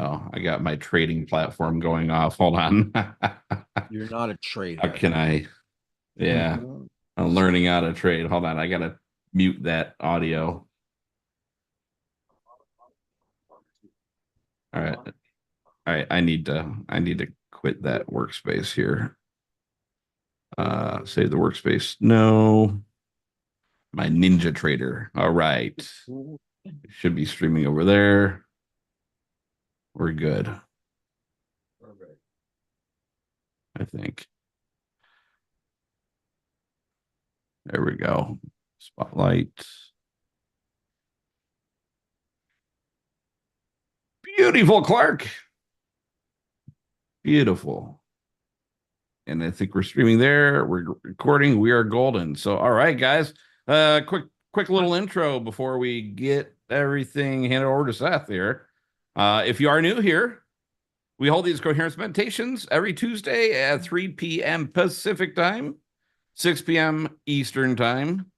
Oh, I got my trading platform going off. Hold on. You're not a How trader. can I? Yeah, I'm learning how to trade. Hold on. I gotta mute that audio. All right. All right. I need to quit that workspace here. Save the workspace. No. My Ninja Trader. All right. Should be streaming over there. We're good, I think. There we go. Spotlight. Beautiful, Clark. Beautiful. And I think we're streaming there. We're recording. We are golden. So, all right, guys. Quick little intro before we get everything handed over to Seth here. If you are new here, we hold these coherence meditations every Tuesday at 3 p.m. Pacific time, 6 p.m. Eastern time.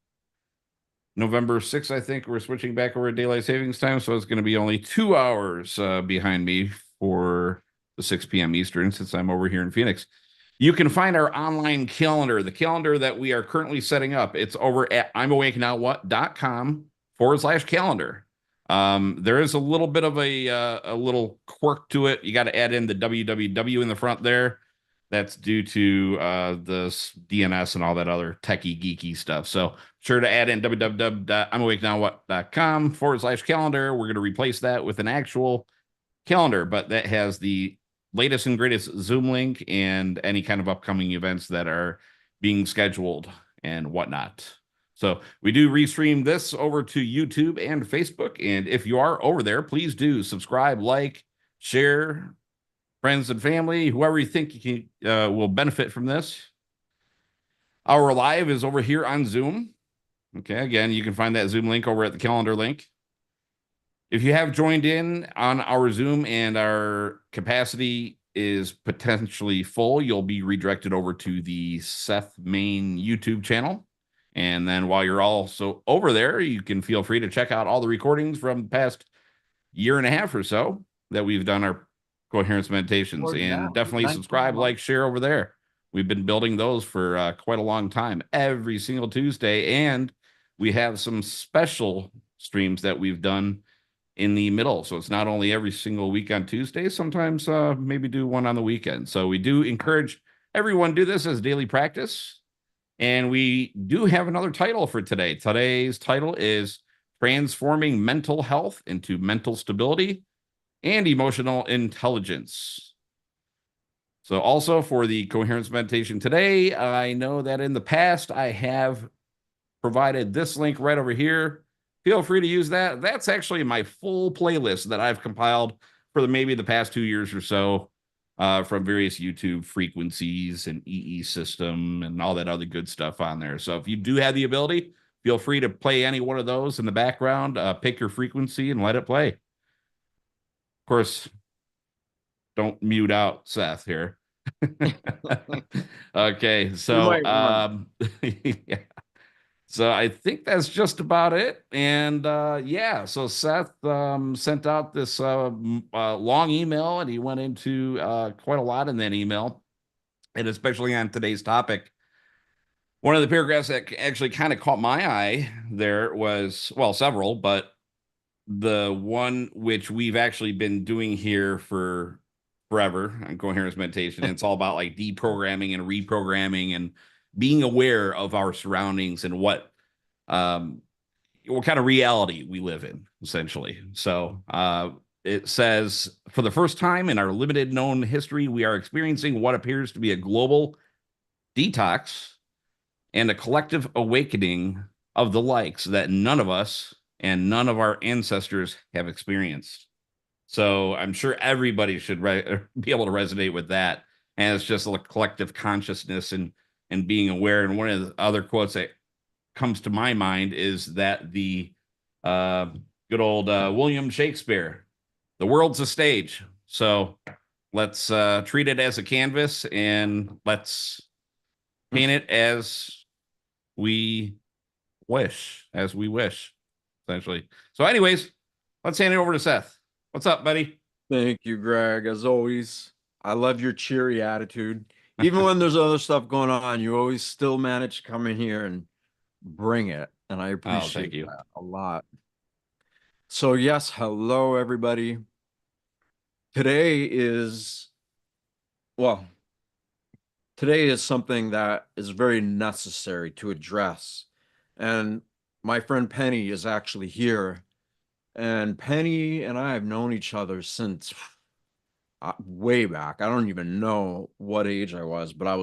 November 6th, I think we're switching back over to daylight savings time, so it's going to be only 2 hours behind me for the 6 p.m. Eastern since I'm over here in Phoenix. You can find our online calendar, the calendar that we are currently setting up. It's over at I'mAwakeNowWhat.com/calendar. There is a little bit of a little quirk to it. You got to add in the www in the front there. That's due to the DNS and all that other techie geeky stuff. So sure to add in www.I'mAwakeNowWhat.com/calendar. We're going to replace that with an actual calendar, but that has the latest and greatest Zoom link and any kind of upcoming events that are being scheduled and whatnot. So we do restream this over to YouTube and Facebook. And if you are over there, please do subscribe, like, share, friends and family, whoever you think you can, will benefit from this. Our live is over here on Zoom. Okay, again, you can find that Zoom link over at the calendar link. If you have joined in on our Zoom and our capacity is potentially full, you'll be redirected over to the Seth main YouTube channel. And then while you're also over there, you can feel free to check out all the recordings from the past year and a half or so that we've done our coherence meditations, and definitely subscribe, like, share over there. We've been building those for quite a long time, every single Tuesday. And we have some special streams that we've done in the middle. So it's not only every single week on Tuesday, sometimes maybe do one on the weekend. So we do encourage everyone to do this as daily practice. And we do have another title for today. Today's title is Transforming Mental Health into Mental Stability and Emotional Intelligence. So also for the coherence meditation today, I know that in the past I have provided this link right over here. Feel free to use that. That's actually my full playlist that I've compiled for maybe the past 2 years or so from various YouTube frequencies and EE system and all that other good stuff on there. So if you do have the ability, feel free to play any one of those in the background, pick your frequency and let it play. Of course, don't mute out Seth here. Okay, so yeah. So I think that's just about it. And yeah, so Seth sent out this long email, and he went into quite a lot in that email, and especially on today's topic. One of the paragraphs that actually kind of caught my eye there was, well, several, but the one which we've actually been doing here for forever on coherence meditation. And it's all about like deprogramming and reprogramming and being aware of our surroundings and um, what kind of reality we live in, essentially. So it says, for the first time in our limited known history, we are experiencing what appears to be a global detox and a collective awakening of the likes that none of us and none of our ancestors have experienced. So I'm sure everybody should be able to resonate with that. And it's just a collective consciousness and being aware. And one of the other quotes that comes to my mind is that the uh, good old William Shakespeare, the world's a stage. So let's treat it as a canvas and let's paint it we as we wish, essentially. So, anyways, let's hand it over to Seth. What's up, buddy? Thank you, Greg. As always, I love your cheery attitude. Even when there's other stuff going on, you always still manage to come in here and bring it. And I Oh, thank appreciate you. that a lot. So, yes, hello, everybody. Today is, well, today is something that is very necessary to address. And my friend Penny is actually here. And Penny and I have known each other since way back. I don't even know what age I was, but I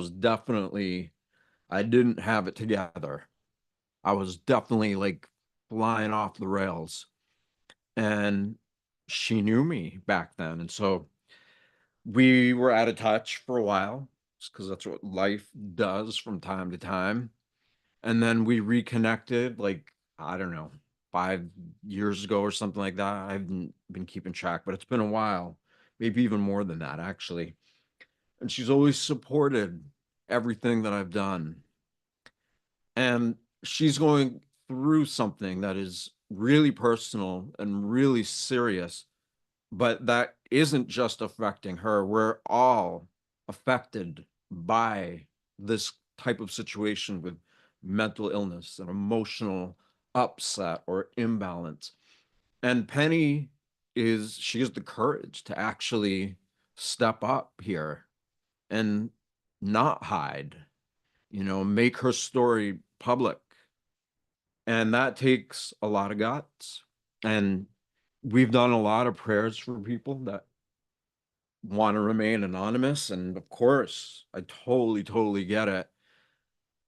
didn't have it together. I was definitely like flying off the rails. And she knew me back then. And so we were out of touch for a while because that's what life does from time to time. And then we reconnected, like, I don't know, 5 years ago or something like that. I haven't been keeping track, but it's been a while, maybe even more than that, actually. And she's always supported everything that I've done. And she's going through something that is really personal and really serious, but that isn't just affecting her. We're all affected by this type of situation with mental illness and emotional upset or imbalance. And Penny she has the courage to actually step up here and not hide, make her story public. And that takes a lot of guts. And we've done a lot of prayers for people that want to remain anonymous. And of course, I totally, totally get it.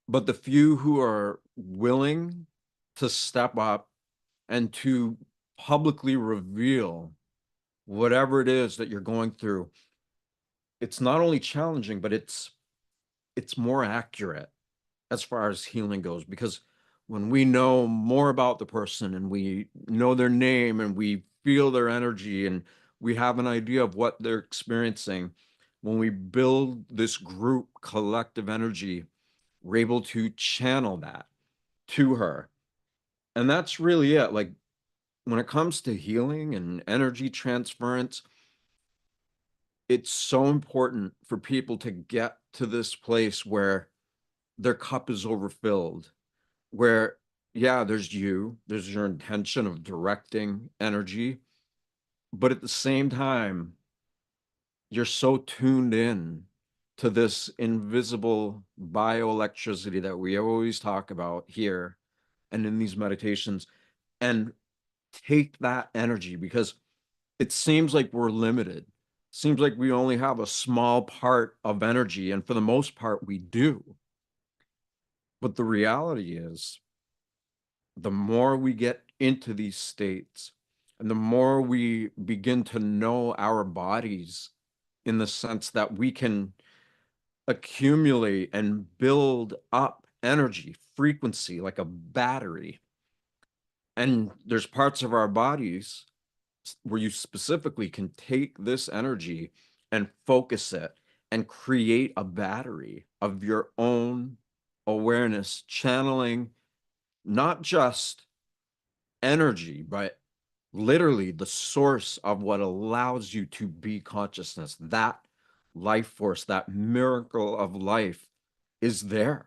But the few who are willing to step up and to publicly reveal whatever it is that you're going through, it's not only challenging, but it's more accurate as far as healing goes, because when we know more about the person and we know their name and we feel their energy and we have an idea of what they're experiencing, when we build this group collective energy, we're able to channel that to her. And that's really it. Like, when it comes to healing and energy transference, it's so important for people to get to this place where their cup is overfilled, where, yeah, there's your intention of directing energy, but at the same time, you're so tuned in to this invisible bioelectricity that we always talk about here and in these meditations, and take that energy, because it seems like we're limited. Seems like we only have a small part of energy, and for the most part, we do. But the reality is, the more we get into these states and the more we begin to know our bodies, in the sense that we can accumulate and build up energy frequency like a battery. And there's parts of our bodies where you specifically can take this energy and focus it and create a battery of your own awareness, channeling not just energy, but literally the source of what allows you to be consciousness. That life force, that miracle of life is there.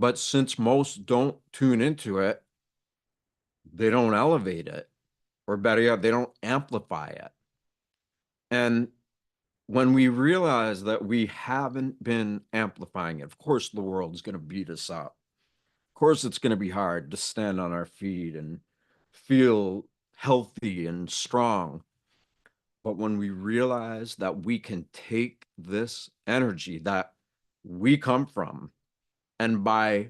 But since most don't tune into it, they don't elevate it, or better yet, they don't amplify it. And when we realize that we haven't been amplifying it, of course, the world's going to beat us up. Of course, it's going to be hard to stand on our feet and feel healthy and strong. But when we realize that we can take this energy that we come from, and by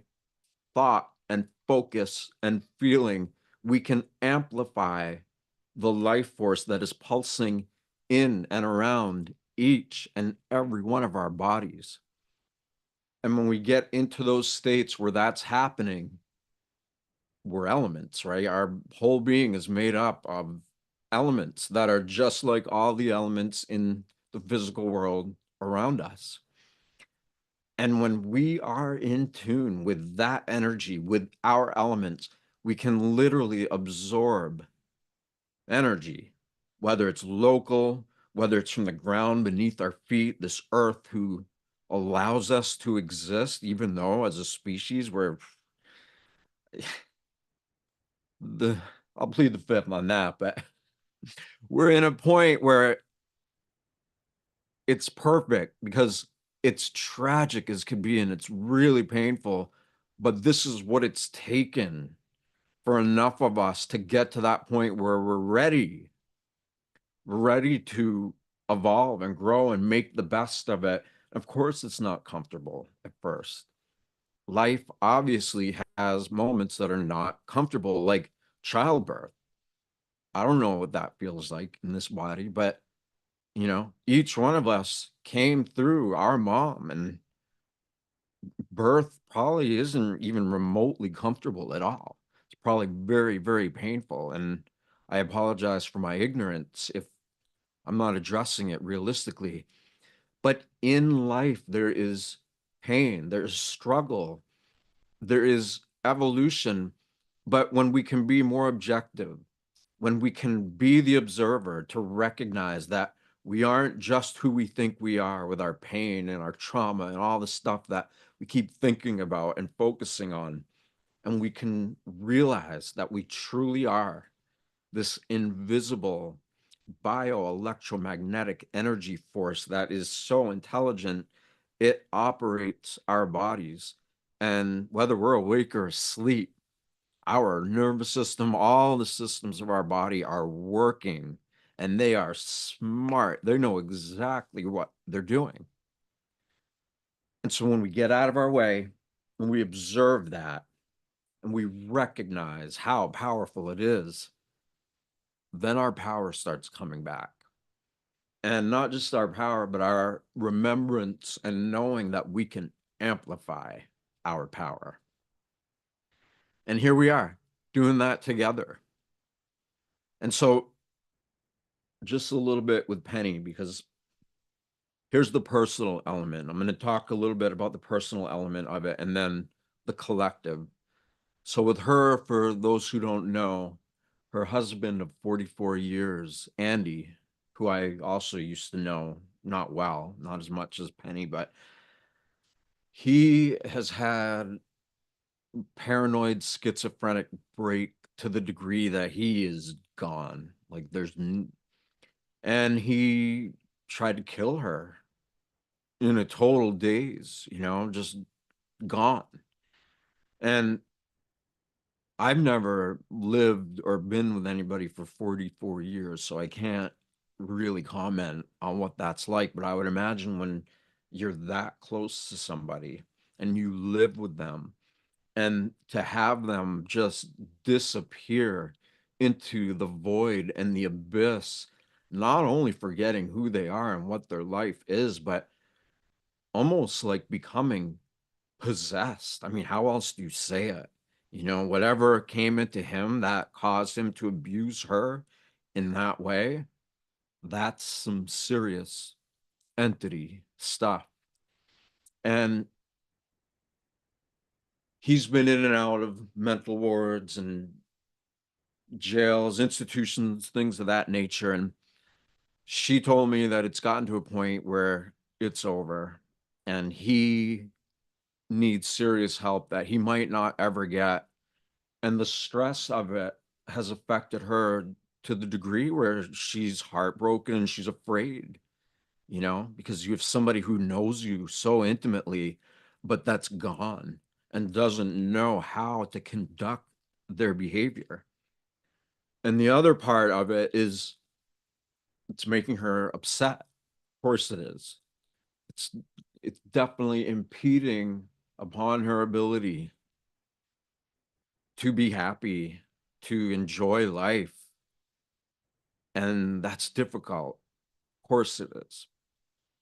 thought and focus and feeling, we can amplify the life force that is pulsing in and around each and every one of our bodies. And when we get into those states where that's happening, we're elements, right? Our whole being is made up of elements that are just like all the elements in the physical world around us. And when we are in tune with that energy, with our elements, we can literally absorb energy, whether it's local whether it's from the ground beneath our feet, this earth who allows us to exist, even though as a species we're the I'll plead the fifth on that, but we're in a point where it's perfect because it's tragic as can be and it's really painful, but this is what it's taken for enough of us to get to that point where we're ready to evolve and grow and make the best of it. Of course, it's not comfortable at first. Life obviously has moments that are not comfortable, like childbirth. I don't know what that feels like in this body, but each one of us came through our mom, and birth probably isn't even remotely comfortable at all. It's probably very, very painful. And I apologize for my ignorance if I'm not addressing it realistically. But in life, there is pain, there's struggle, there is evolution. But when we can be more objective, when we can be the observer to recognize that we aren't just who we think we are with our pain and our trauma and all the stuff that we keep thinking about and focusing on, and we can realize that we truly are this invisible bioelectromagnetic energy force that is so intelligent, it operates our bodies. And whether we're awake or asleep, our nervous system, all the systems of our body are working and they are smart. They know exactly what they're doing. And so when we get out of our way, when we observe that and we recognize how powerful it is, then our power starts coming back. And not just our power, but our remembrance and knowing that we can amplify our power. And here we are doing that together. And so just a little bit with Penny, because here's the personal element. I'm going to talk a little bit about the personal element of it and then the collective. So with her, for those who don't know, her husband of 44 years, Andy, who I also used to know, not well, not as much as Penny, but he has had paranoid schizophrenic break to the degree that he is gone. Like and he tried to kill her in a total daze, just gone. And I've never lived or been with anybody for 44 years, so I can't really comment on what that's like. But I would imagine when you're that close to somebody and you live with them, and to have them just disappear into the void and the abyss, not only forgetting who they are and what their life is, but almost like becoming possessed. I mean, how else do you say it? Whatever came into him that caused him to abuse her in that way, that's some serious entity stuff. And he's been in and out of mental wards and jails, institutions, things of that nature. And she told me that it's gotten to a point where it's over and he needs serious help that he might not ever get. And the stress of it has affected her to the degree where she's heartbroken and she's afraid, because you have somebody who knows you so intimately, but that's gone and doesn't know how to conduct their behavior. And the other part of it is it's making her upset. Of course it is. It's it's definitely impeding upon her ability to be happy, to enjoy life. And that's difficult. Of course it is.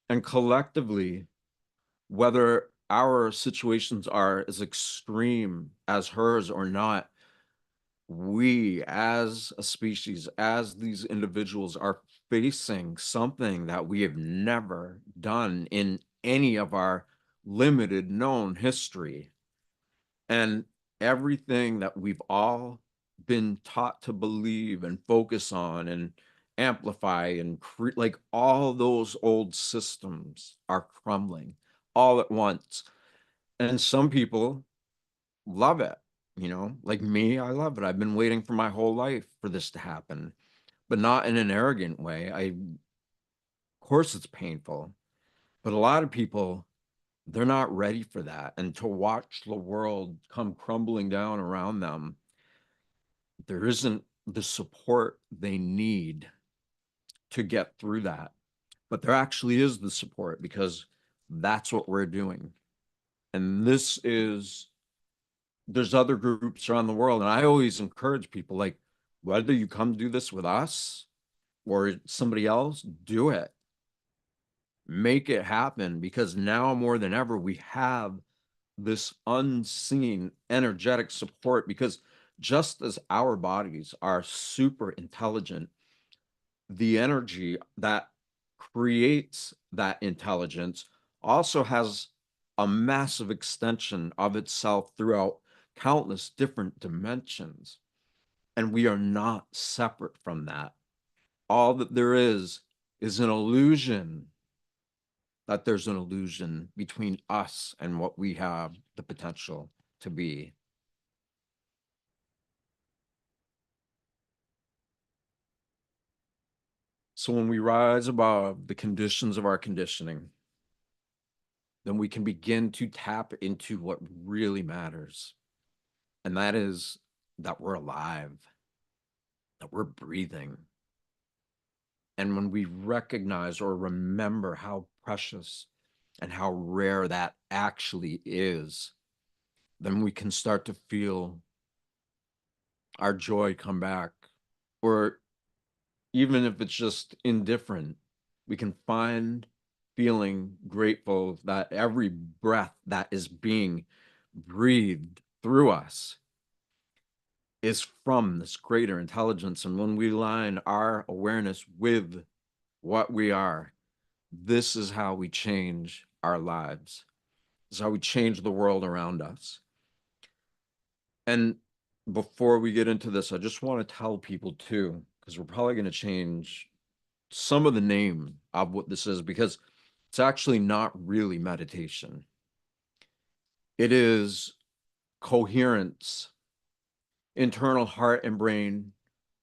And collectively, whether our situations are as extreme as hers or not, we as a species, as these individuals, are facing something that we have never done in any of our limited known history. And everything that we've all been taught to believe and focus on and amplify and like all those old systems are crumbling all at once. And some people love it, like me, I love it. I've been waiting for my whole life for this to happen, but not in an arrogant way. Of course it's painful, but a lot of people, they're not ready for that. And to watch the world come crumbling down around them, there isn't the support they need to get through that. But there actually is the support because that's what we're doing. And there's other groups around the world. And I always encourage people, like, whether you come do this with us or somebody else, do it. Make it happen, because now more than ever, we have this unseen energetic support. Because just as our bodies are super intelligent, the energy that creates that intelligence also has a massive extension of itself throughout countless different dimensions. And we are not separate from that. All that there is an illusion that there's an illusion between us and what we have the potential to be. So when we rise above the conditions of our conditioning, then we can begin to tap into what really matters. And that is that we're alive, that we're breathing. And when we recognize or remember how precious and how rare that actually is, then we can start to feel our joy come back. Or even if it's just indifferent, we can find feeling grateful that every breath that is being breathed through us is from this greater intelligence. And when we align our awareness with what we are, this is how we change our lives. This is how we change the world around us. And before we get into this, I just want to tell people too, because we're probably going to change some of the name of what this is, because it's actually not really meditation. It is coherence, internal heart and brain,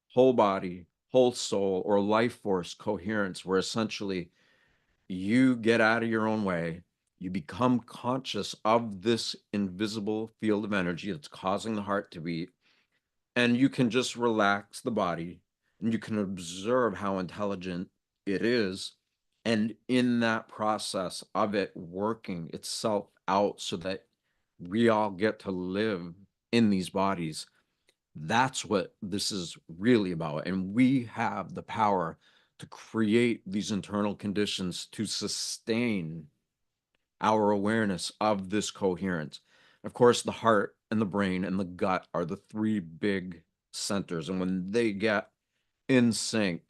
whole body, whole soul, or life force coherence, where essentially you get out of your own way. You become conscious of this invisible field of energy that's causing the heart to beat, and you can just relax the body and you can observe how intelligent it is. And in that process of it working itself out so that we all get to live in these bodies, that's what this is really about. And we have the power to create these internal conditions to sustain our awareness of this coherence. Of course, the heart and the brain and the gut are the three big centers. And when they get in sync,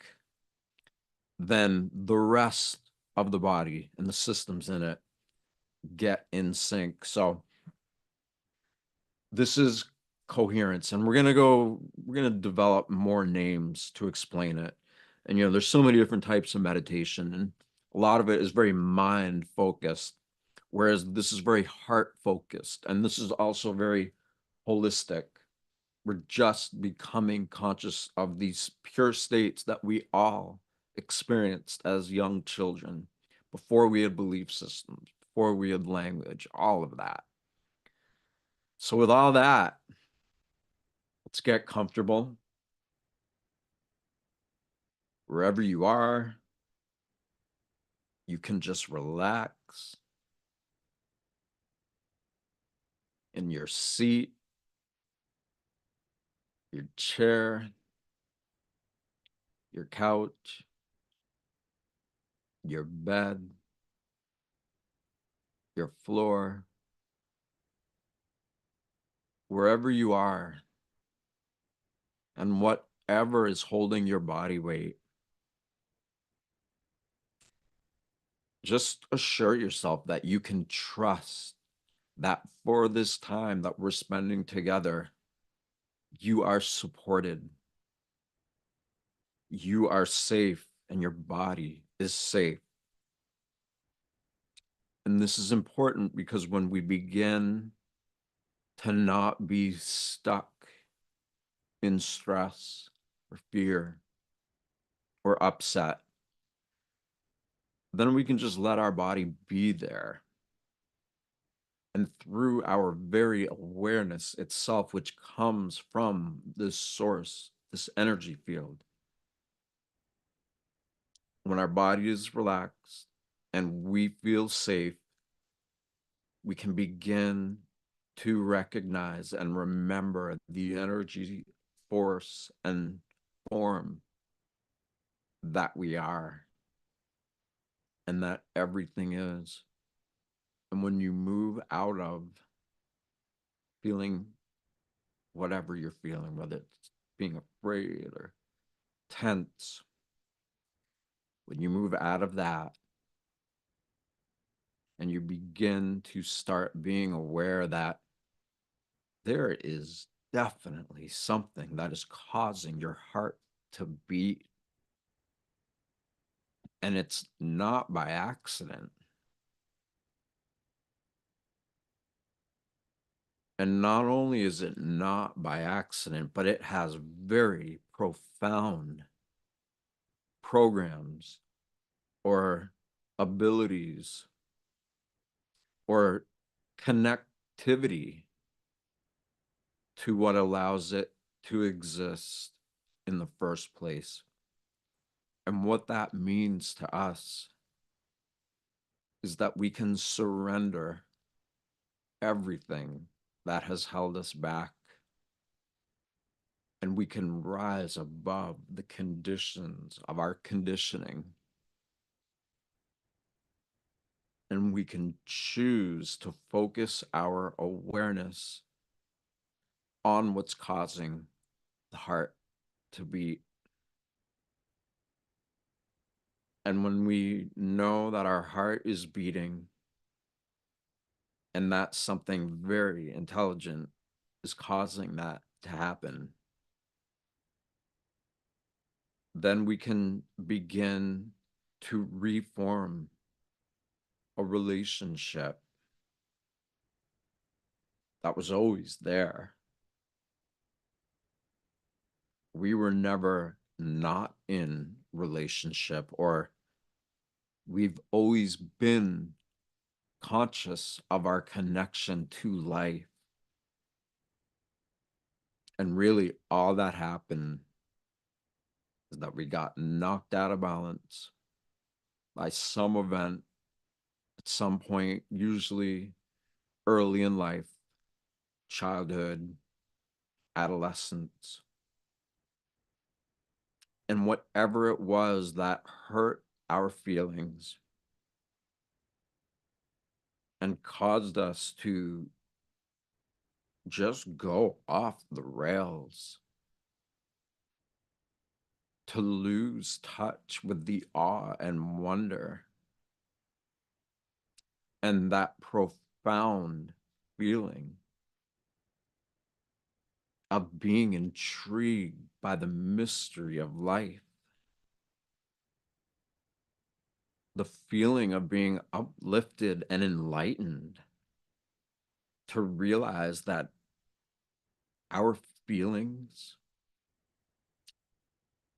then the rest of the body and the systems in it get in sync. So this is coherence, and we're going to develop more names to explain it. And there's so many different types of meditation, and a lot of it is very mind focused, whereas this is very heart focused, and this is also very holistic. We're just becoming conscious of these pure states that we all experienced as young children, before we had belief systems, before we had language, all of that. So with all that, let's get comfortable. Wherever you are, you can just relax in your seat, your chair, your couch, your bed, your floor, wherever you are, and whatever is holding your body weight. Just assure yourself that you can trust that for this time that we're spending together, you are supported. you are safe and your body is safe. And this is important because when we begin to not be stuck in stress or fear or upset, then we can just let our body be there. And through our very awareness itself, which comes from this source, this energy field, when our body is relaxed and we feel safe, we can begin to recognize and remember the energy, force, and form that we are and that everything is. And when you move out of feeling whatever you're feeling, whether it's being afraid or tense, when you move out of that and you begin to start being aware that there is definitely something that is causing your heart to beat, and it's not by accident. And not only is it not by accident, but it has very profound programs or abilities or connectivity to what allows it to exist in the first place. And what that means to us is that we can surrender everything that has held us back, and we can rise above the conditions of our conditioning, and we can choose to focus our awareness on what's causing the heart to beat. And when we know that our heart is beating and that something very intelligent is causing that to happen, then we can begin to reform a relationship that was always there. We were never not in relationship, or we've always been conscious of our connection to life. And really, all that happened is that we got knocked out of balance by some event at some point, usually early in life, childhood, adolescence. And whatever it was that hurt our feelings and caused us to just go off the rails, to lose touch with the awe and wonder and that profound feeling of being intrigued by the mystery of life, the feeling of being uplifted and enlightened, to realize that our feelings,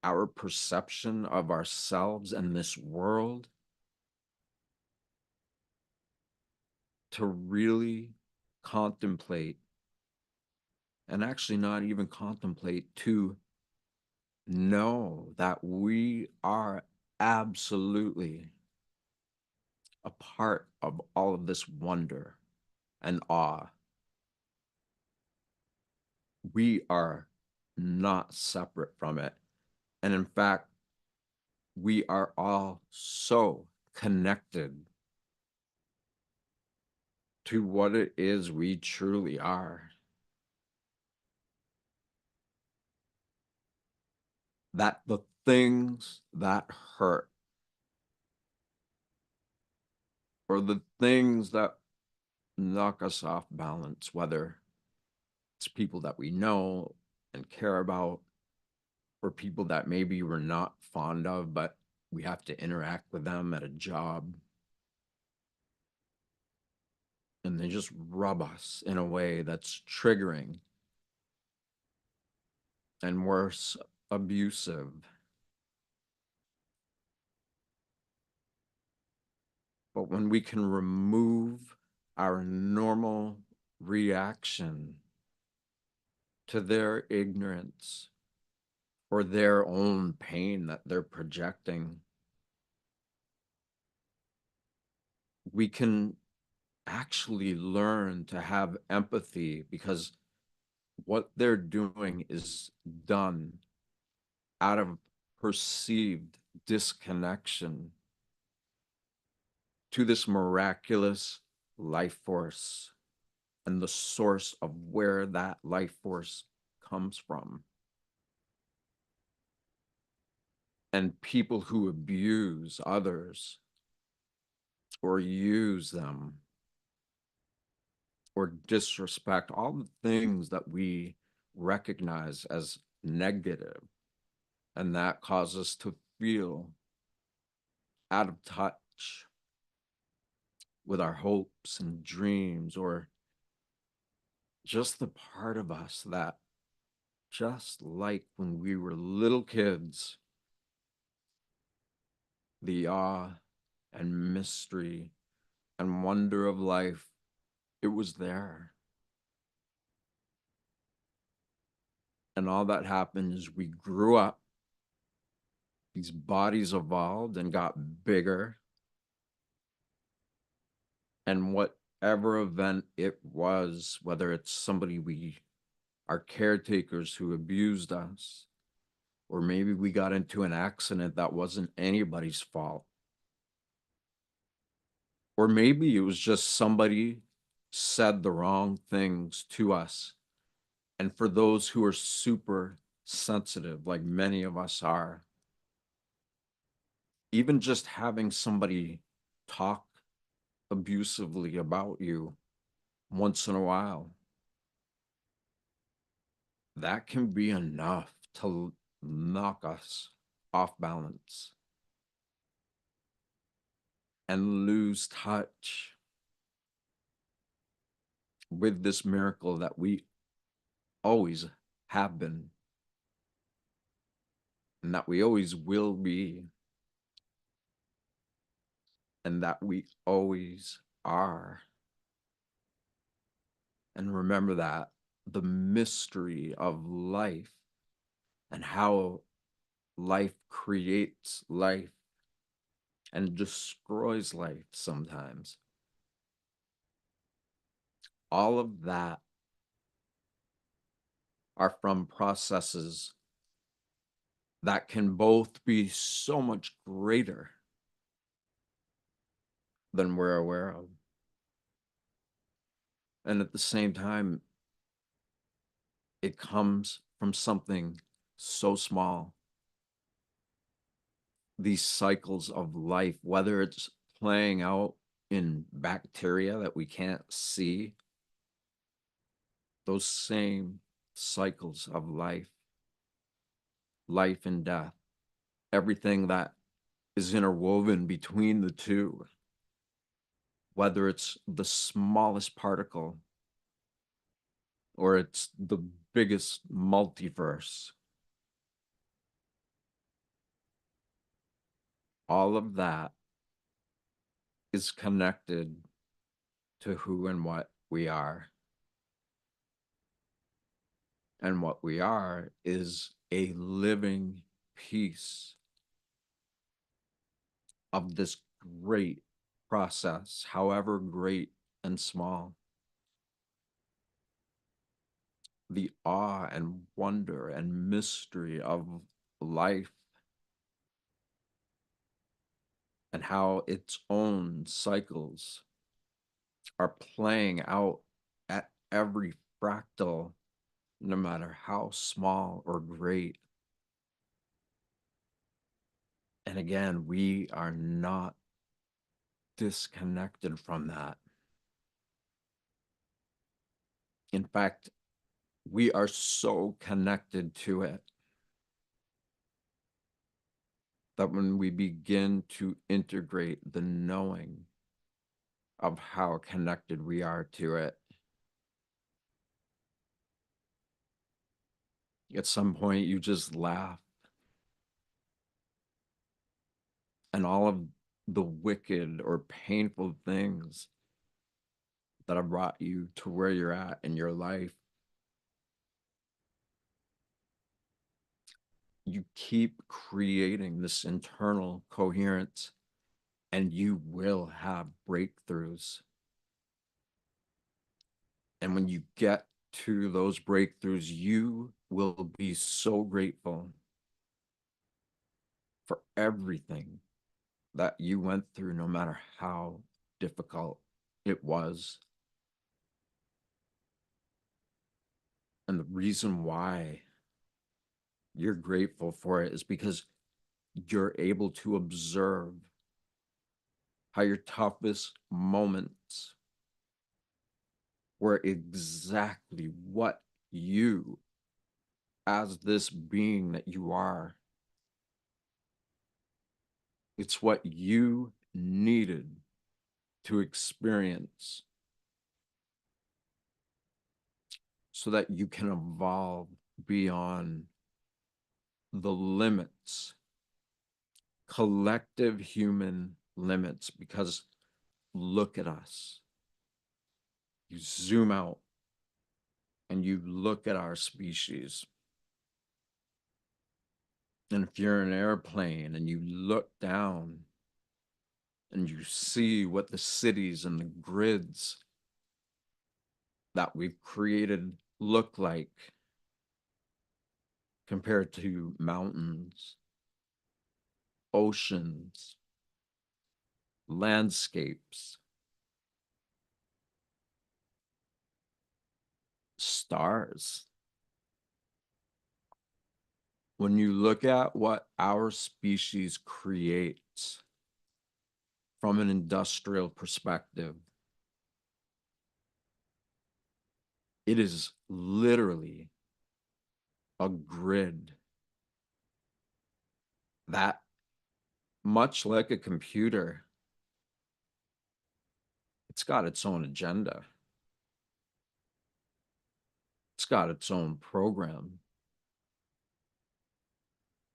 our perception of ourselves and this world, to really contemplate, and actually not even contemplate, to know that we are absolutely a part of all of this wonder and awe. We are not separate from it. And in fact, we are all so connected to what it is we truly are, that the things that hurt, or the things that knock us off balance, whether it's people that we know and care about, or people that maybe we're not fond of, but we have to interact with them at a job. And they just rub us in a way that's triggering and worse, abusive. But when we can remove our normal reaction to their ignorance or their own pain that they're projecting, we can actually learn to have empathy, because what they're doing is done out of perceived disconnection to this miraculous life force and the source of where that life force comes from. And people who abuse others or use them or disrespect, all the things that we recognize as negative, and that causes us to feel out of touch with our hopes and dreams, or just the part of us that, just like when we were little kids, the awe and mystery and wonder of life, it was there. And all that happened is we grew up, these bodies evolved and got bigger. And whatever event it was, whether it's somebody our caretakers who abused us, or maybe we got into an accident that wasn't anybody's fault, or maybe it was just somebody said the wrong things to us. And for those who are super sensitive, like many of us are, even just having somebody talk abusively about you once in a while, that can be enough to knock us off balance and lose touch with this miracle that we always have been and that we always will be and that we always are. And remember that the mystery of life and how life creates life and destroys life sometimes, all of that are from processes that can both be so much greater than we're aware of. And at the same time, it comes from something so small. These cycles of life, whether it's playing out in bacteria that we can't see, those same cycles of life, life and death, everything that is interwoven between the two, whether it's the smallest particle or it's the biggest multiverse, all of that is connected to who and what we are. And what we are is a living piece of this great process, however great and small. The awe and wonder and mystery of life and how its own cycles are playing out at every fractal, no matter how small or great. And again, we are not disconnected from that. In fact, we are so connected to it that when we begin to integrate the knowing of how connected we are to it, at some point you just laugh, and all of the wicked or painful things that have brought you to where you're at in your life, you keep creating this internal coherence, and you will have breakthroughs. And when you get to those breakthroughs, you will be so grateful for everything that you went through, no matter how difficult it was. And the reason why you're grateful for it is because you're able to observe how your toughest moments were exactly what you, as this being that you are, it's what you needed to experience so that you can evolve beyond the limits, collective human limits. Because look at us. You zoom out and you look at our species. And if you're in an airplane and you look down and you see what the cities and the grids that we've created look like compared to mountains, oceans, landscapes, stars. When you look at what our species creates from an industrial perspective, it is literally a grid that, much like a computer, it's got its own agenda. It's got its own program.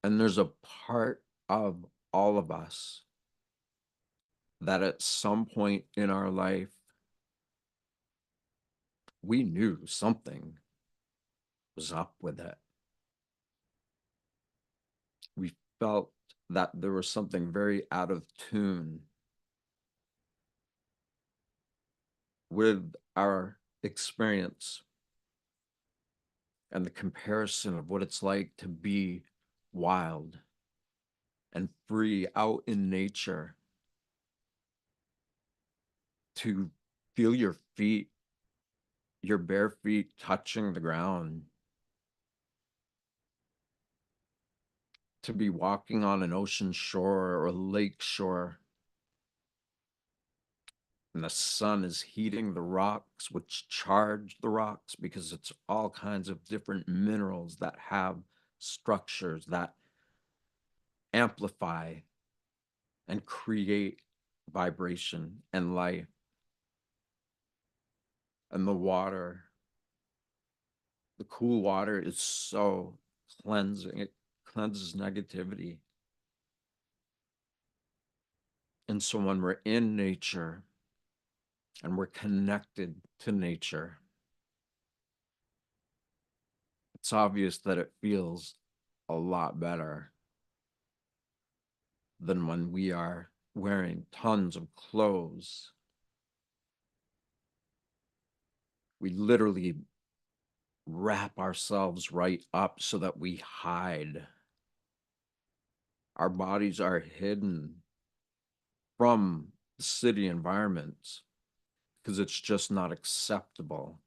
And there's a part of all of us that at some point in our life, we knew something was up with it. We felt that there was something very out of tune with our experience and the comparison of what it's like to be wild and free out in nature, to feel your feet, your bare feet touching the ground, to be walking on an ocean shore or a lake shore, and the sun is heating the rocks, which charge the rocks because it's all kinds of different minerals that have structures that amplify and create vibration and life. And the water, the cool water, is so cleansing. It cleanses negativity. And so when we're in nature and we're connected to nature, it's obvious that it feels a lot better than when we are wearing tons of clothes. We literally wrap ourselves right up so that we hide. Our bodies are hidden from the city environments because it's just not acceptable.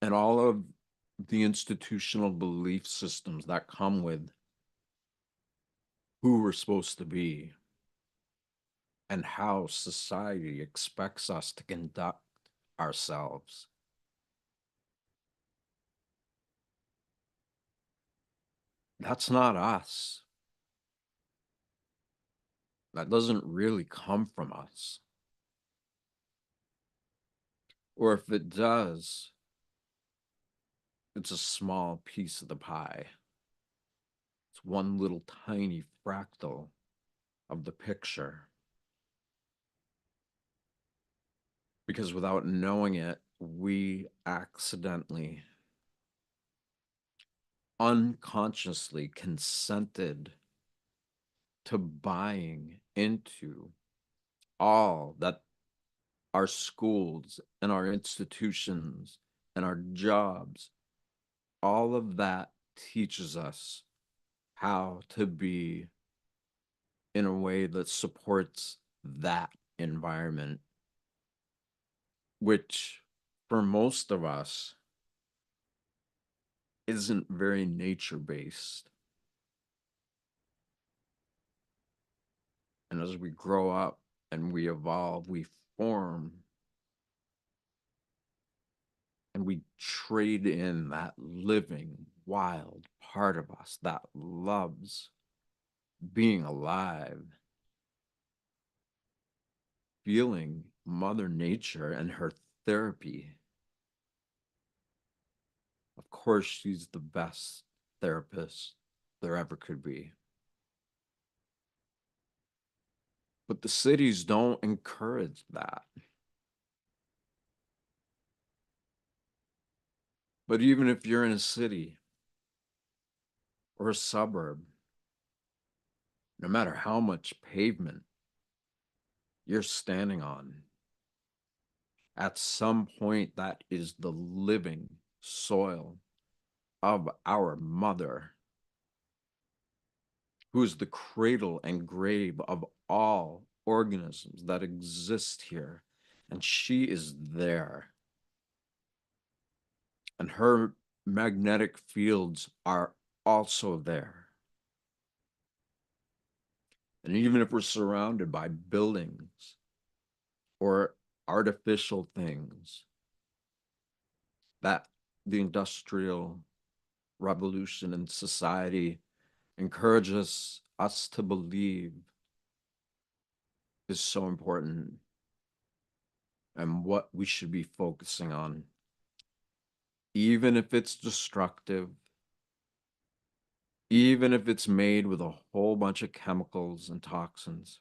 And all of the institutional belief systems that come with who we're supposed to be and how society expects us to conduct ourselves that's not us. That doesn't really come from us. Or if it does, it's a small piece of the pie. It's one little tiny fractal of the picture. Because without knowing it, we accidentally, unconsciously consented to buying into all that our schools and our institutions and our jobs, all of that teaches us how to be in a way that supports that environment, which for most of us isn't very nature based. And as we grow up and we evolve, we form and we trade in that living, wild part of us that loves being alive, feeling Mother Nature and her therapy. Of course, she's the best therapist there ever could be. But the cities don't encourage that. But even if you're in a city or a suburb, no matter how much pavement you're standing on, at some point that is the living soil of our mother, who is the cradle and grave of all organisms that exist here. And she is there. And her magnetic fields are also there. And even if we're surrounded by buildings or artificial things that the industrial revolution and society encourages us to believe is so important and what we should be focusing on, even if it's destructive, even if it's made with a whole bunch of chemicals and toxins.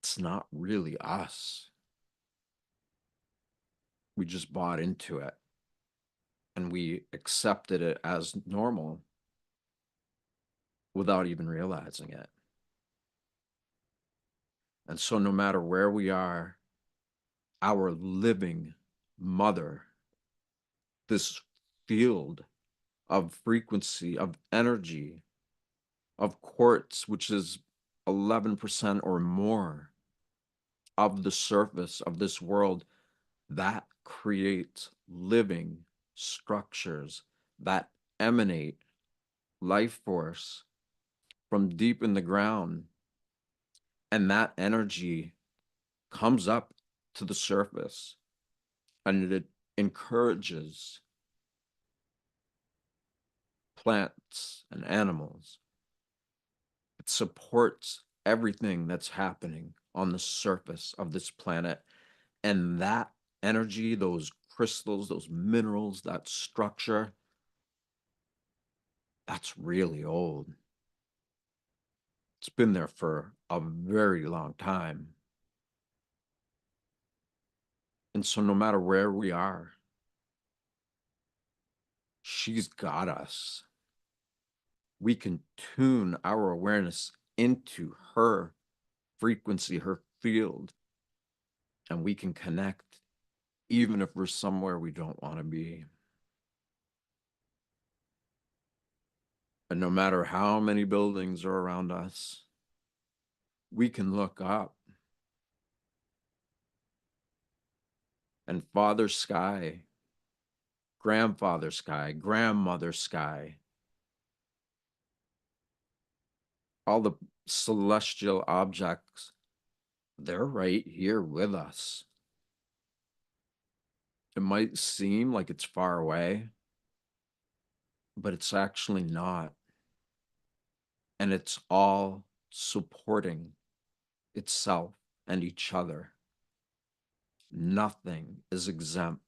It's not really us. We just bought into it and we accepted it as normal without even realizing it. And so, no matter where we are, our living mother, this field of frequency, of energy, of quartz, which is 11% or more of the surface of this world, that creates living structures that emanate life force from deep in the ground. And that energy comes up to the surface and it encourages plants and animals. It supports everything that's happening on the surface of this planet. And that energy, those crystals, those minerals, that structure, that's really old. It's been there for a very long time. And so no matter where we are, she's got us. We can tune our awareness into her frequency, her field, and we can connect even if we're somewhere we don't want to be. And no matter how many buildings are around us, we can look up and Father Sky, Grandfather Sky, Grandmother Sky, all the celestial objects, they're right here with us. It might seem like it's far away, but it's actually not. And it's all supporting itself and each other. Nothing is exempt.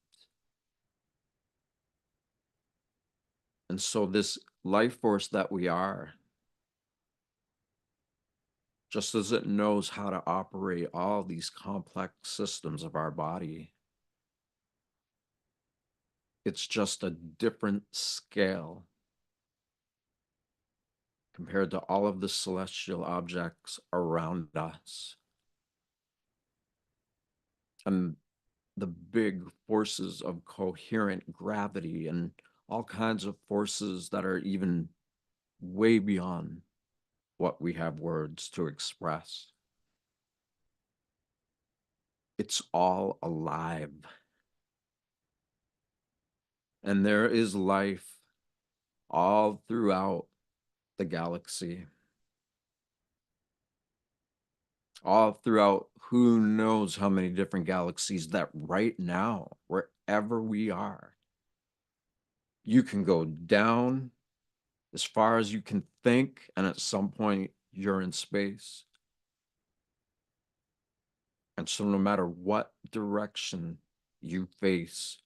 And so, this life force that we are, just as it knows how to operate all these complex systems of our body, it's just a different scale compared to all of the celestial objects around us. And the big forces of coherent gravity and all kinds of forces that are even way beyond what we have words to express. It's all alive. And there is life all throughout the galaxy, all throughout who knows how many different galaxies that right now, wherever we are, you can go down as far as you can think, and at some point you're in space. And so, no matter what direction you face,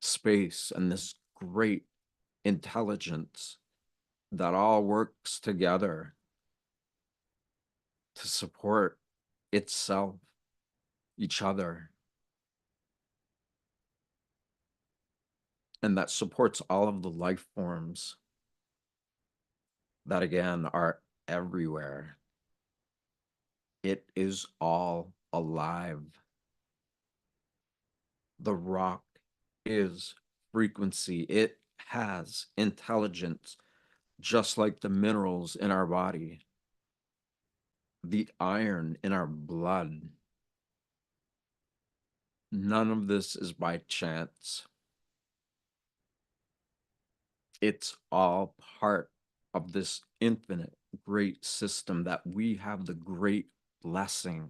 space and this great intelligence that all works together to support itself, each other, and that supports all of the life forms that, again, are everywhere. It is all alive. The rock is frequency. It has intelligence, just like the minerals in our body, the iron in our blood. None of this is by chance. It's all part of this infinite great system that we have the great blessing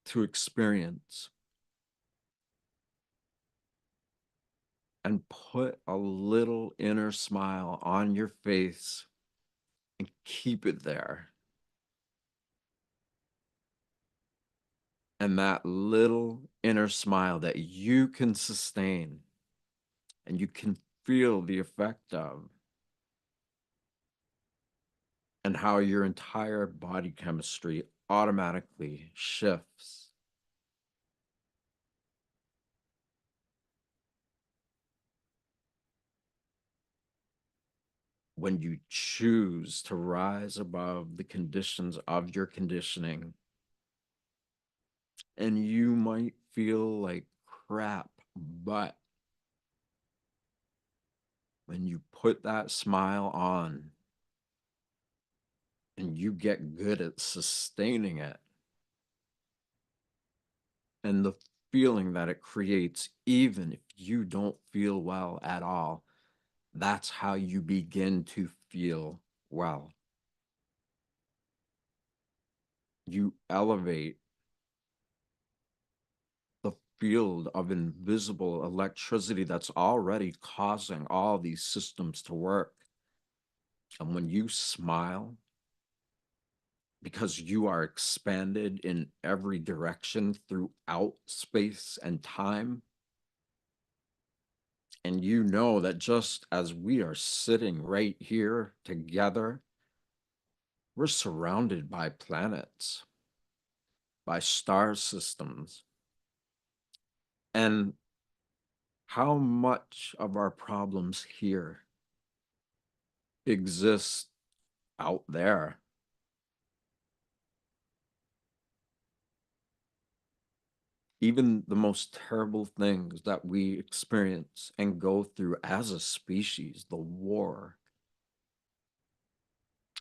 to experience. And put a little inner smile on your face and keep it there. And that little inner smile that you can sustain and you can feel the effect of, and how your entire body chemistry automatically shifts when you choose to rise above the conditions of your conditioning. And you might feel like crap, but when you put that smile on and you get good at sustaining it, and the feeling that it creates, even if you don't feel well at all, that's how you begin to feel well. You elevate the field of invisible electricity that's already causing all these systems to work. And when you smile, because you are expanded in every direction throughout space and time, and you know that just as we are sitting right here together, we're surrounded by planets, by star systems. And how much of our problems here exist out there? Even the most terrible things that we experience and go through as a species, the war,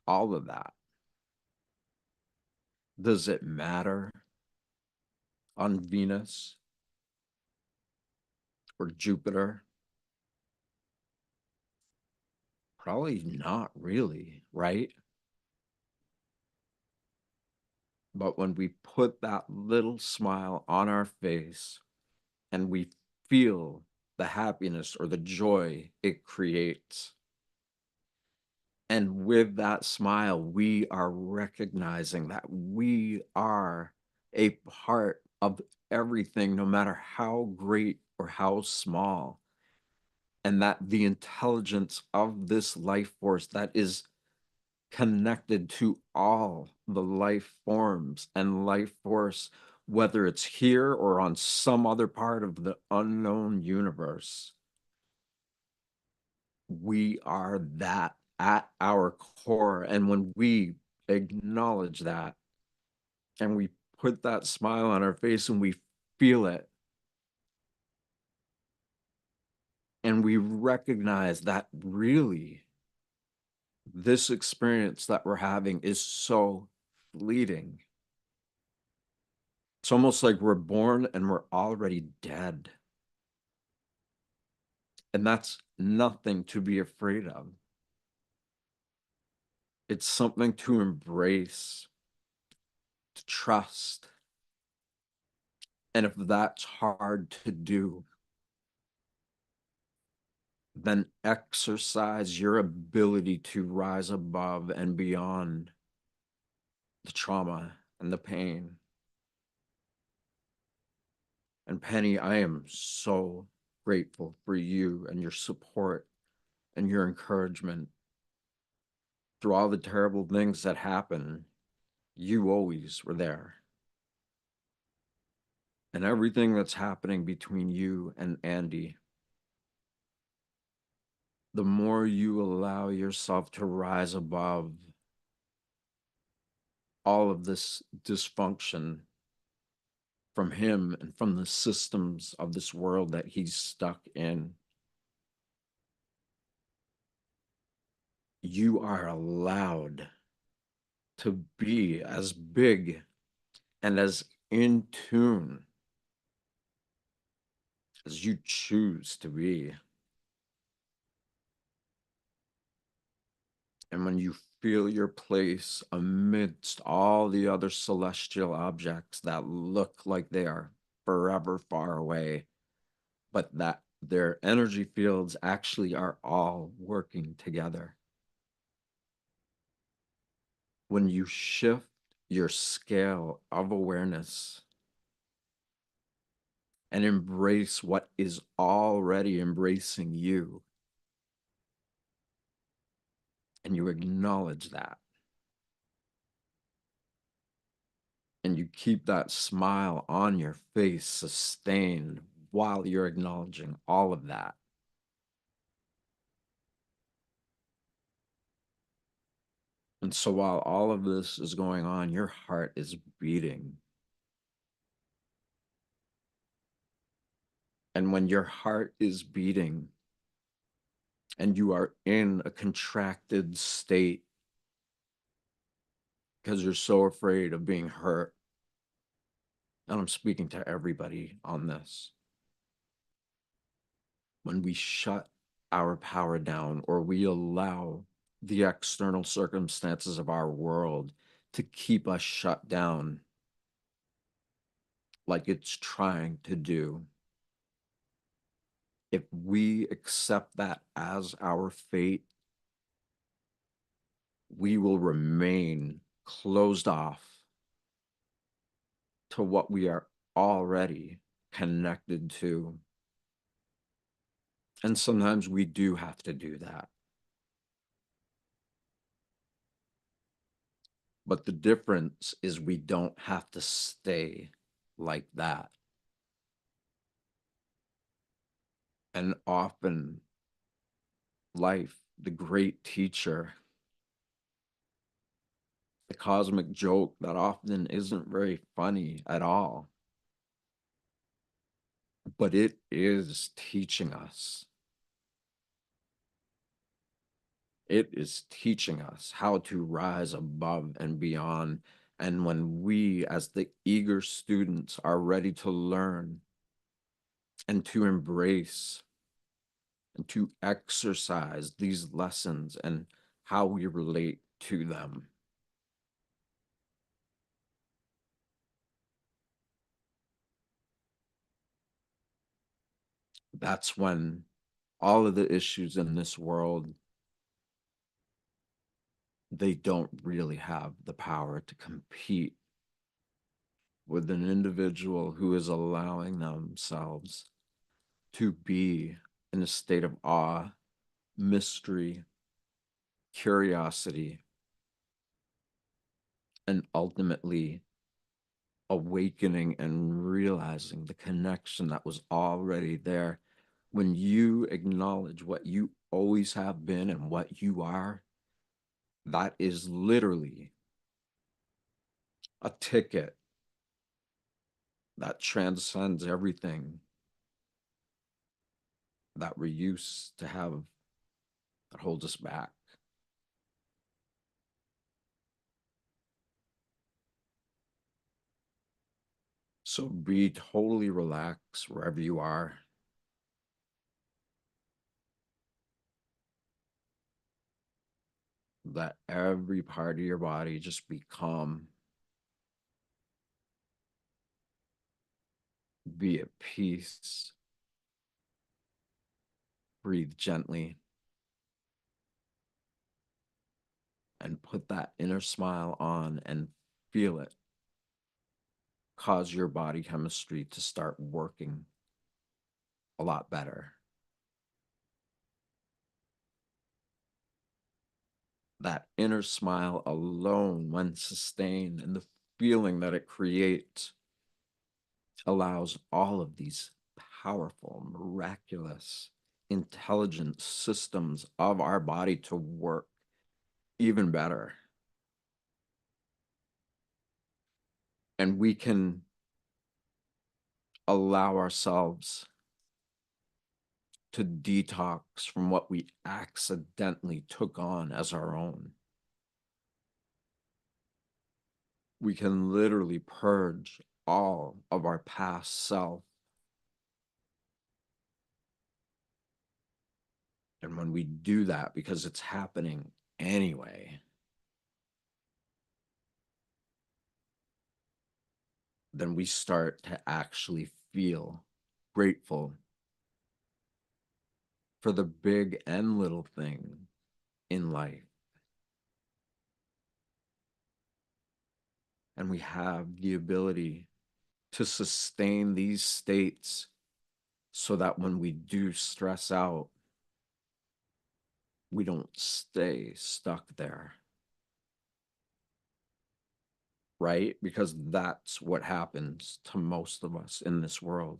all of that. Does it matter on Venus or Jupiter? Probably not really, right? But when we put that little smile on our face and we feel the happiness or the joy it creates. And with that smile, we are recognizing that we are a part of everything, no matter how great or how small. And that the intelligence of this life force that is connected to all the life forms and life force, whether it's here or on some other part of the unknown universe, we are that at our core. And when we acknowledge that and we put that smile on our face and we feel it, and we recognize that really this experience that we're having is so fleeting. It's almost like we're born and we're already dead. And that's nothing to be afraid of. It's something to embrace, to trust. And if that's hard to do, then exercise your ability to rise above and beyond the trauma and the pain. And Penny, I am so grateful for you and your support and your encouragement through all the terrible things that happen. You always were there. And everything that's happening between you and Andy, the more you allow yourself to rise above all of this dysfunction from him and from the systems of this world that he's stuck in, you are allowed to be as big and as in tune as you choose to be. And when you feel your place amidst all the other celestial objects that look like they are forever far away, but that their energy fields actually are all working together. When you shift your scale of awareness and embrace what is already embracing you, and you acknowledge that, and you keep that smile on your face sustained while you're acknowledging all of that, and so while all of this is going on, your heart is beating. And when your heart is beating and you are in a contracted state because you're so afraid of being hurt, and I'm speaking to everybody on this, when we shut our power down or we allow the external circumstances of our world to keep us shut down like it's trying to do, if we accept that as our fate, we will remain closed off to what we are already connected to. And sometimes we do have to do that. But the difference is we don't have to stay like that. And often life, the great teacher, the cosmic joke that often isn't very funny at all, but it is teaching us. It is teaching us how to rise above and beyond. And when we, as the eager students, are ready to learn and to embrace and to exercise these lessons and how we relate to them, that's when all of the issues in this world, they don't really have the power to compete with an individual who is allowing themselves to be in a state of awe, mystery, curiosity, and ultimately awakening and realizing the connection that was already there. When you acknowledge what you always have been and what you are, that is literally a ticket that transcends everything that we used to have that holds us back. So be totally relaxed wherever you are. Let every part of your body just be calm, be at peace, breathe gently, and put that inner smile on and feel it cause your body chemistry to start working a lot better. That inner smile alone, when sustained, and the feeling that it creates allows all of these powerful, miraculous, intelligent systems of our body to work even better. And we can allow ourselves to detox from what we accidentally took on as our own. We can literally purge all of our past self. And when we do that, because it's happening anyway, then we start to actually feel grateful for the big and little thing in life. And we have the ability to sustain these states so that when we do stress out, we don't stay stuck there. Right? Because that's what happens to most of us in this world.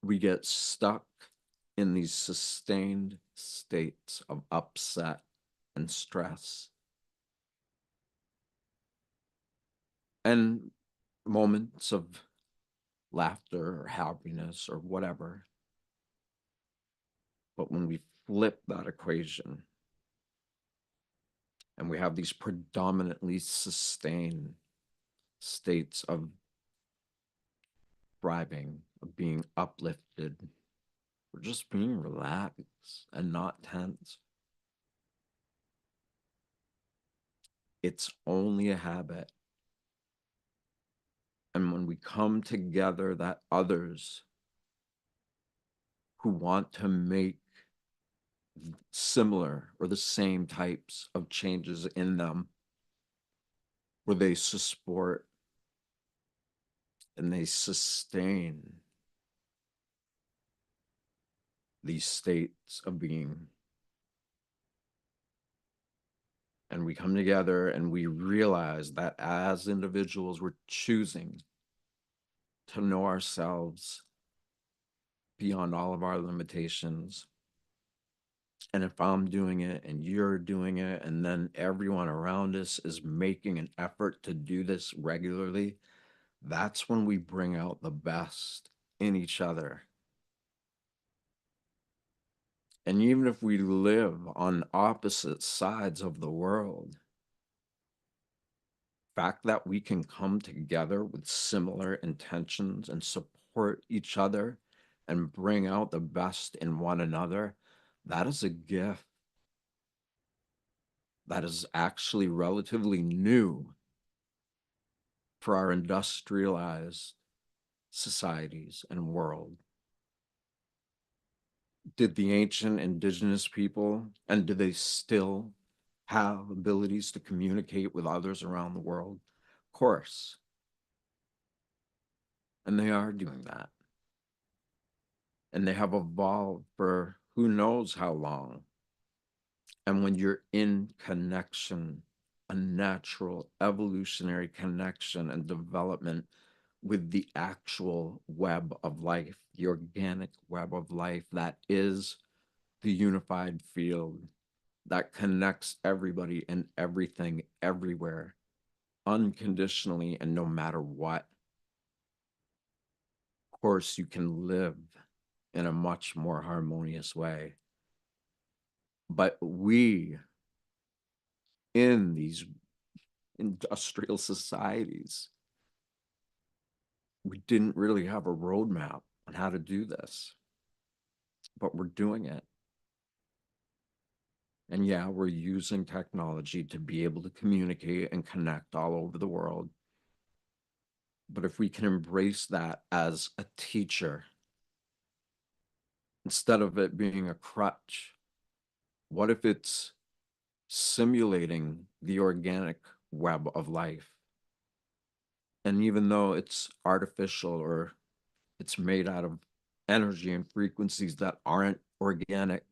We get stuck in these sustained states of upset and stress and moments of laughter or happiness or whatever. But when we flip that equation and we have these predominantly sustained states of thriving, of being uplifted, or just being relaxed and not tense, it's only a habit. And when we come together, that others who want to make similar or the same types of changes in them, where they support and they sustain these states of being. And we come together and we realize that as individuals, we're choosing to know ourselves beyond all of our limitations. And if I'm doing it and you're doing it, and then everyone around us is making an effort to do this regularly, that's when we bring out the best in each other. And even if we live on opposite sides of the world, the fact that we can come together with similar intentions and support each other and bring out the best in one another, that is a gift that is actually relatively new for our industrialized societies and world. did the ancient indigenous people, and do they still have abilities to communicate with others around the world? Of course. And they are doing that. And they have evolved for who knows how long. And when you're in connection, a natural evolutionary connection and development with the actual web of life, the organic web of life that is the unified field that connects everybody and everything everywhere, unconditionally and no matter what. Of course, you can live in a much more harmonious way. But we, in these industrial societies, we didn't really have a roadmap on how to do this, but we're doing it. And yeah, we're using technology to be able to communicate and connect all over the world. But if we can embrace that as a teacher, instead of it being a crutch, what if it's simulating the organic web of life? And even though it's artificial or it's made out of energy and frequencies that aren't organic,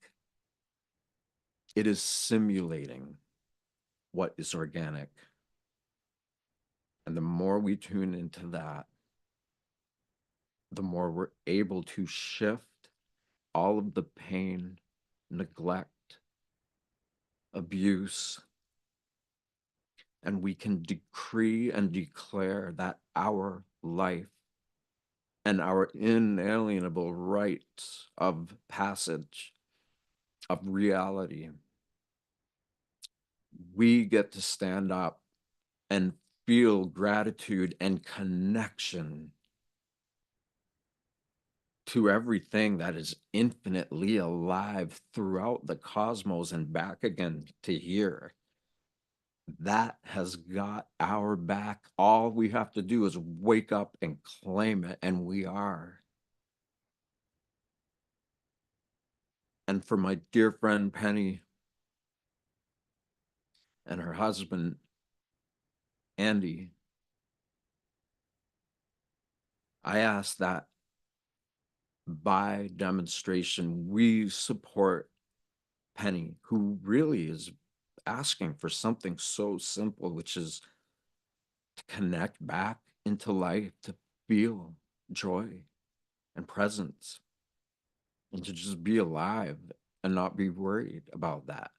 it is simulating what is organic. And the more we tune into that, the more we're able to shift all of the pain, neglect, abuse, and we can decree and declare that our life and our inalienable rights of passage, of reality, we get to stand up and feel gratitude and connection to everything that is infinitely alive throughout the cosmos and back again to here. That has got our back. All we have to do is wake up and claim it, and we are. And for my dear friend Penny and her husband Andy, I ask that by demonstration we support Penny, who really is asking for something so simple, which is to connect back into life, to feel joy and presence, and to just be alive and not be worried about that.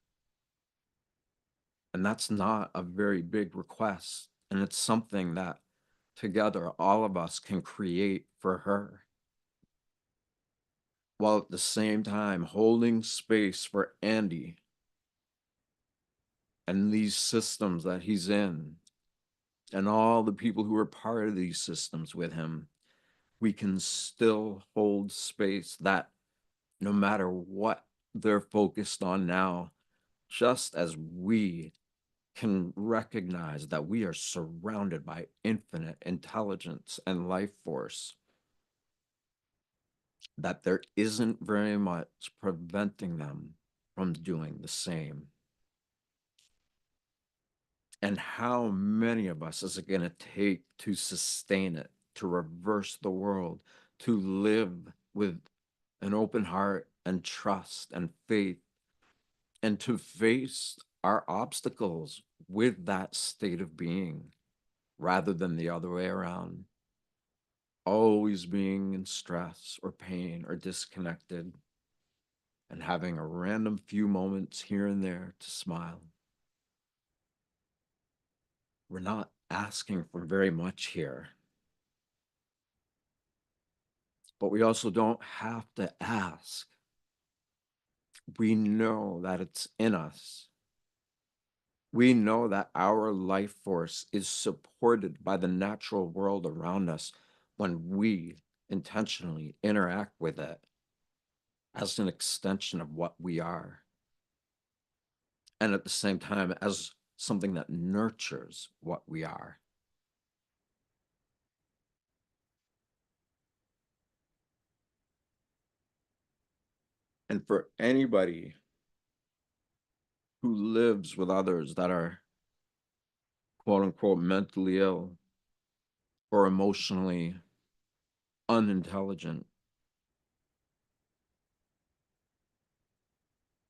And that's not a very big request. And it's something that together all of us can create for her, while at the same time holding space for Andy and these systems that he's in and all the people who are part of these systems with him. We can still hold space that no matter what they're focused on now, just as we can recognize that we are surrounded by infinite intelligence and life force, that there isn't very much preventing them from doing the same. And how many of us is it going to take to sustain it, to reverse the world, to live with an open heart and trust and faith, and to face our obstacles with that state of being rather than the other way around, always being in stress or pain or disconnected and having a random few moments here and there to smile. We're not asking for very much here, but we also don't have to ask. We know that it's in us. We know that our life force is supported by the natural world around us when we intentionally interact with it as an extension of what we are. And at the same time, as something that nurtures what we are. And for anybody who lives with others that are quote unquote mentally ill or emotionally unintelligent,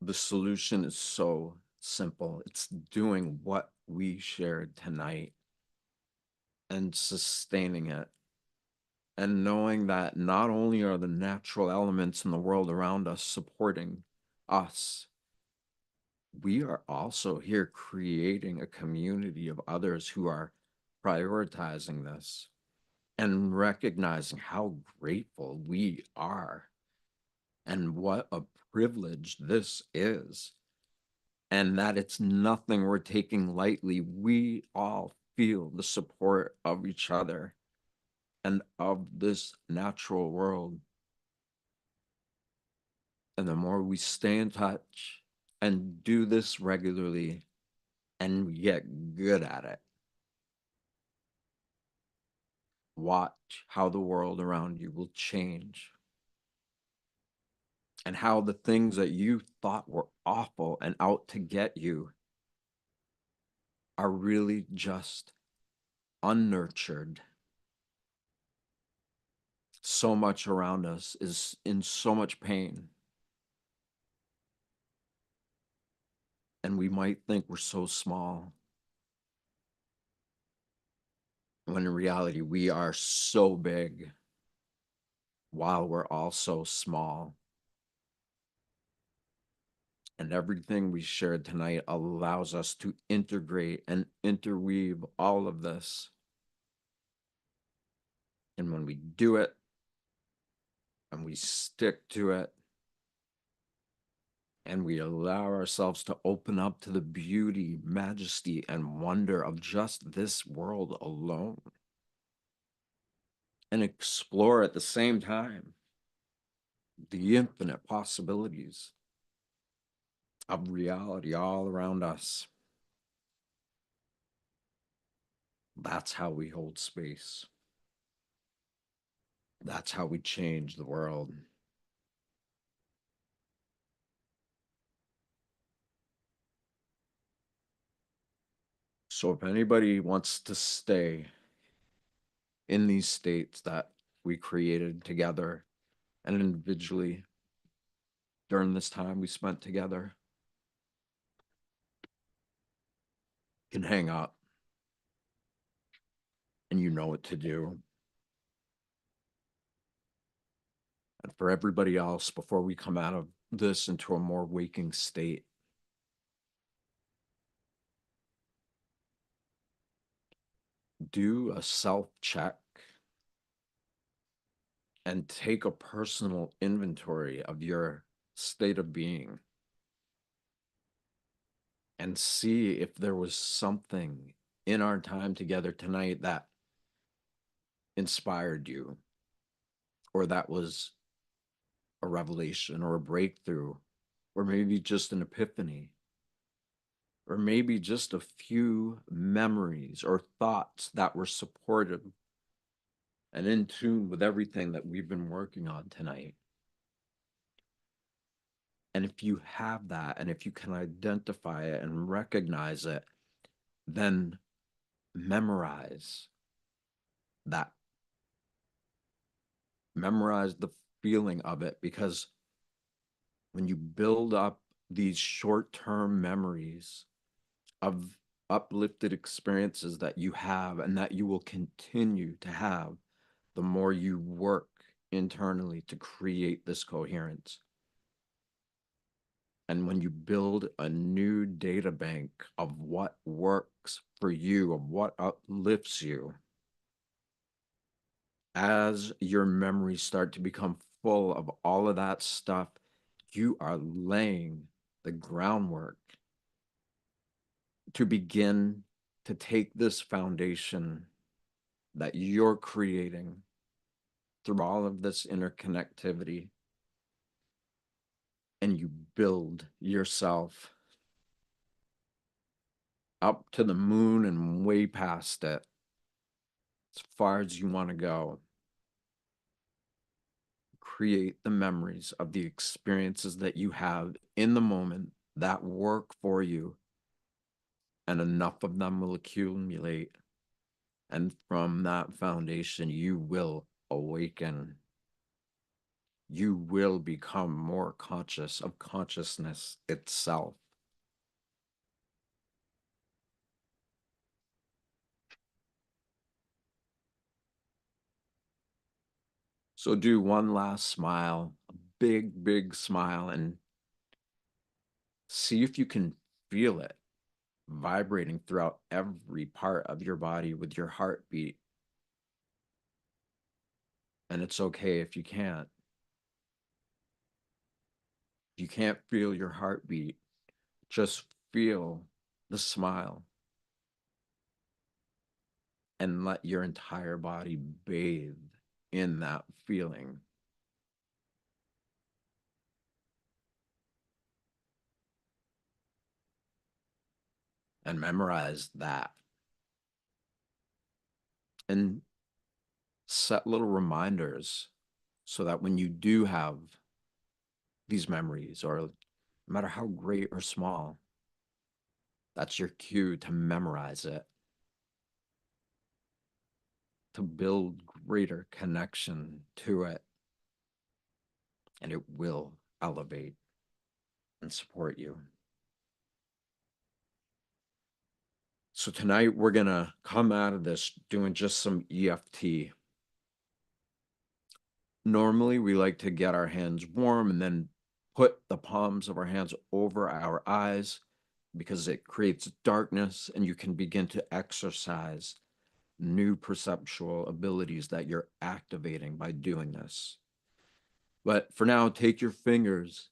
the solution is so simple. It's doing what we shared tonight and sustaining it. And knowing that not only are the natural elements in the world around us supporting us, we are also here creating a community of others who are prioritizing this and recognizing how grateful we are and what a privilege this is, and that it's nothing we're taking lightly. We all feel the support of each other and of this natural world. And the more we stay in touch and do this regularly and get good at it, watch how the world around you will change and how the things that you thought were awful and out to get you are really just unnurtured. So much around us is in so much pain. And we might think we're so small, when in reality, we are so big while we're all so small. And everything we shared tonight allows us to integrate and interweave all of this. And when we do it and we stick to it and we allow ourselves to open up to the beauty, majesty, and wonder of just this world alone and explore at the same time the infinite possibilities of reality all around us, that's how we hold space. That's how we change the world. So if anybody wants to stay in these states that we created together and individually during this time we spent together, can hang up and you know what to do. And for everybody else, before we come out of this into a more waking state, do a self-check and take a personal inventory of your state of being and see if there was something in our time together tonight that inspired you, or that was a revelation or a breakthrough, or maybe just an epiphany, or maybe just a few memories or thoughts that were supportive and in tune with everything that we've been working on tonight. And if you have that, and if you can identify it and recognize it, then memorize that. Memorize the feeling of it, because when you build up these short-term memories of uplifted experiences that you have and that you will continue to have, the more you work internally to create this coherence. And when you build a new data bank of what works for you, of what uplifts you, as your memories start to become full of all of that stuff, you are laying the groundwork to begin to take this foundation that you're creating through all of this interconnectivity, and you build yourself up to the moon and way past it, as far as you want to go, create the memories of the experiences that you have in the moment that work for you, and enough of them will accumulate. And from that foundation, you will awaken. You will become more conscious of consciousness itself. So do one last smile, a big, big smile, and see if you can feel it vibrating throughout every part of your body with your heartbeat. And it's okay if you can't. If you can't feel your heartbeat, just feel the smile and let your entire body bathe in that feeling. And memorize that. And set little reminders so that when you do have these memories, or no matter how great or small, that's your cue to memorize it, to build greater connection to it, and it will elevate and support you. So tonight we're going to come out of this doing just some EFT. Normally we like to get our hands warm and then put the palms of our hands over our eyes, because it creates darkness and you can begin to exercise new perceptual abilities that you're activating by doing this. But for now, take your fingers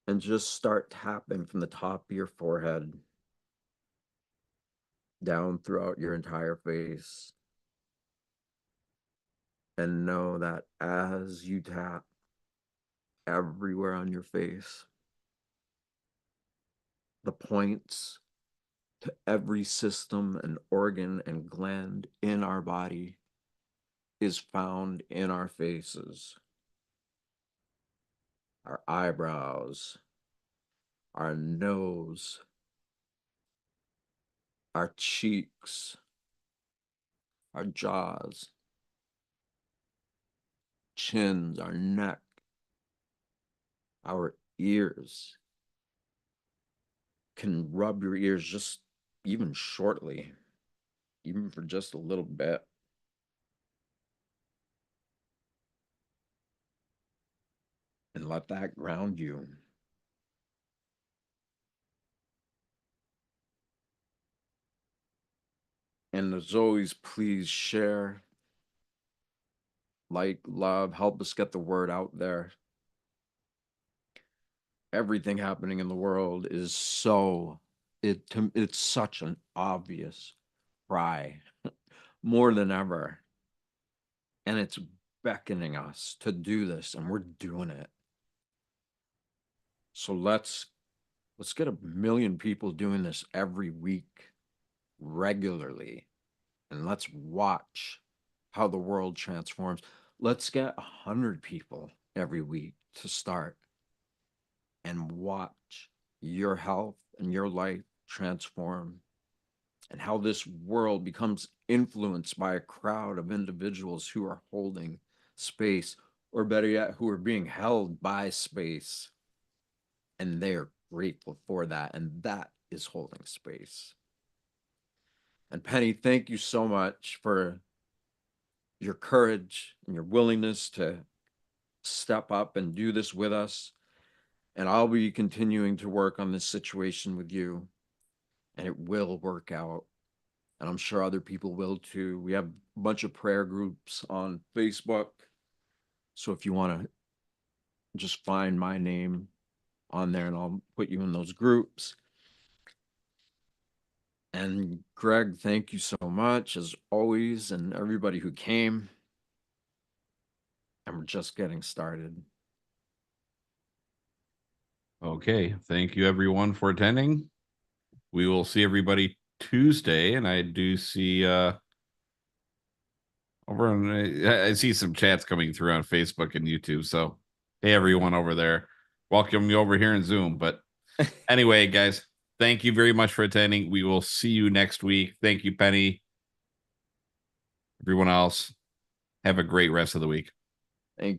and just start tapping from the top of your forehead down throughout your entire face. And know that as you tap everywhere on your face, the points to every system and organ and gland in our body is found in our faces. Our eyebrows, our nose, our cheeks, our jaws, chins, our neck, our ears. Can rub your ears just even shortly, even for just a little bit. And let that ground you. And as always, please share, like, love, help us get the word out there. Everything happening in the world is it's such an obvious cry, more than ever. And it's beckoning us to do this, and we're doing it. So let's get 1 million people doing this every week regularly, and let's watch how the world transforms. Let's get 100 people every week to start, and watch your health and your life transform, and how this world becomes influenced by a crowd of individuals who are holding space, or better yet, who are being held by space. And they're grateful for that. And that is holding space. And Penny, thank you so much for your courage and your willingness to step up and do this with us. And I'll be continuing to work on this situation with you, and it will work out. And I'm sure other people will too. We have a bunch of prayer groups on Facebook. So if you want to just find my name on there, and I'll put you in those groups. And Greg, thank you so much as always, and everybody who came. And we're just getting started. Okay. Thank you, everyone, for attending. We will see everybody Tuesday, and I do see over on, I see some chats coming through on Facebook and YouTube. So, hey, everyone over there, welcome you over here in Zoom. But anyway, guys, thank you very much for attending. We will see you next week. Thank you, Penny. Everyone else, have a great rest of the week. Thank you.